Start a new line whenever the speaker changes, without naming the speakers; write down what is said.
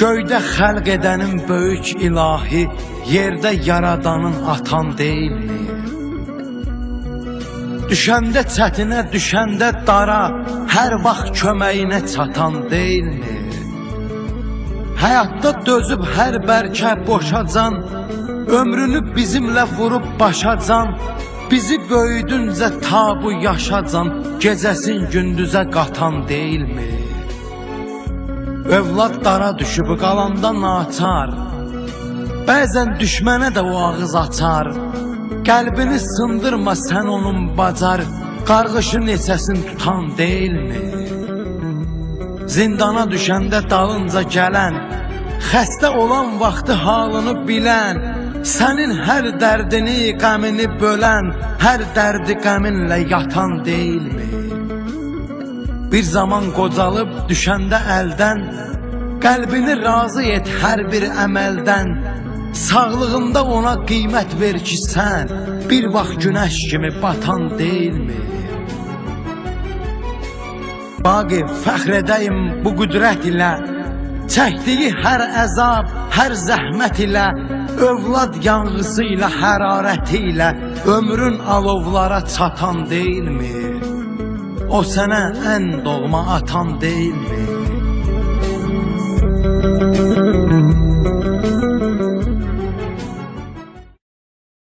Göydə xəlq edənin böyük ilahi, yerdə yaradanın atan deyilmi? Düşəndə çətinə, düşəndə dara, hər vaxt köməyinə çatan deyilmi? Həyatda dözüb hər bərkə boşacan, ömrünü bizimlə vurub başacan, bizi böyüdüncə tabu yaşacan, gecəsin gündüzə qatan deyilmi? Övlad dara düşüb qalanda naçar, bəzən düşmənə də o ağız açar. Qəlbini sındırma sən onun bacar, qarğışı neçəsin tutan deyilmi? Zindana düşəndə dalınca gələn, xəstə olan vaxtı halını bilən, sənin hər dərdini, qəmini bölən, hər dərdi qəminlə yatan deyilmi? Bir zaman qocalıb düşəndə əldən, qəlbini razı et hər bir əməldən, sağlığında ona qiymət ver ki sən, bir vaxt günəş kimi batan deyilmi? Baqi fəxr edəyim bu qüdrət ilə, çəkdiyi hər əzab, hər zəhmət ilə, övlad yanğısı ilə, hərarəti ilə, ömrün alovlara çatan deyilmi? O sənə ən doğma atan deyilmi?